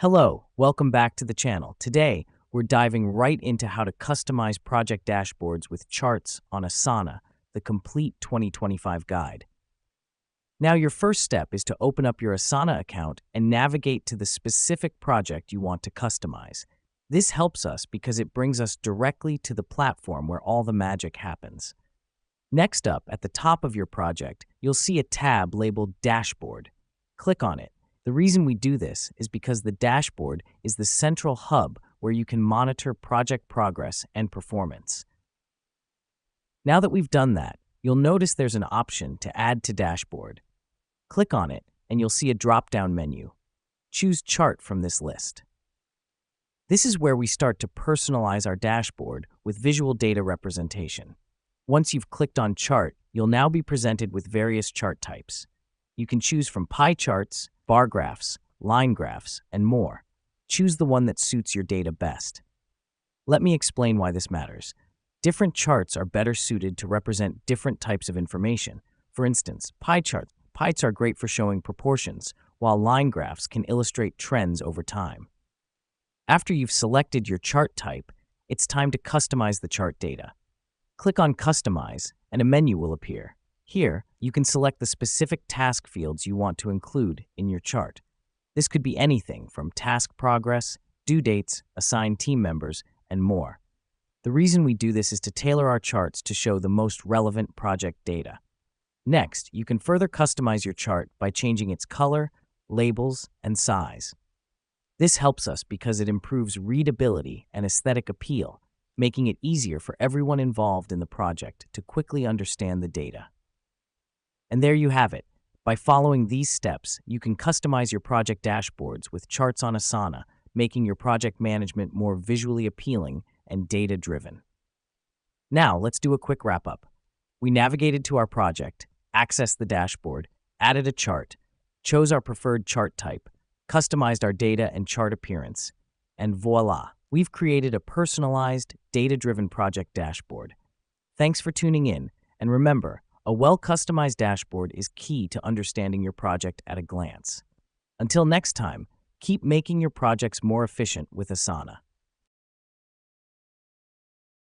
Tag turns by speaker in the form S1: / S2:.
S1: Hello, welcome back to the channel. Today, we're diving right into how to customize project dashboards with charts on Asana, the complete 2025 guide. Now, your first step is to open up your Asana account and navigate to the specific project you want to customize. This helps us because it brings us directly to the platform where all the magic happens. Next up, at the top of your project, you'll see a tab labeled Dashboard. Click on it. The reason we do this is because the dashboard is the central hub where you can monitor project progress and performance. Now that we've done that, you'll notice there's an option to add to dashboard. Click on it and you'll see a drop-down menu. Choose Chart from this list. This is where we start to personalize our dashboard with visual data representation. Once you've clicked on Chart, you'll now be presented with various chart types. You can choose from pie charts, bar graphs, line graphs, and more. Choose the one that suits your data best. Let me explain why this matters. Different charts are better suited to represent different types of information. For instance, pie charts are great for showing proportions, while line graphs can illustrate trends over time. After you've selected your chart type, it's time to customize the chart data. Click on Customize, and a menu will appear. Here, you can select the specific task fields you want to include in your chart. This could be anything from task progress, due dates, assigned team members, and more. The reason we do this is to tailor our charts to show the most relevant project data. Next, you can further customize your chart by changing its color, labels, and size. This helps us because it improves readability and aesthetic appeal, making it easier for everyone involved in the project to quickly understand the data. And there you have it. By following these steps, you can customize your project dashboards with charts on Asana, making your project management more visually appealing and data-driven. Now, let's do a quick wrap-up. We navigated to our project, accessed the dashboard, added a chart, chose our preferred chart type, customized our data and chart appearance, and voila! We've created a personalized, data-driven project dashboard. Thanks for tuning in, and remember, a well-customized dashboard is key to understanding your project at a glance. Until next time, keep making your projects more efficient with Asana.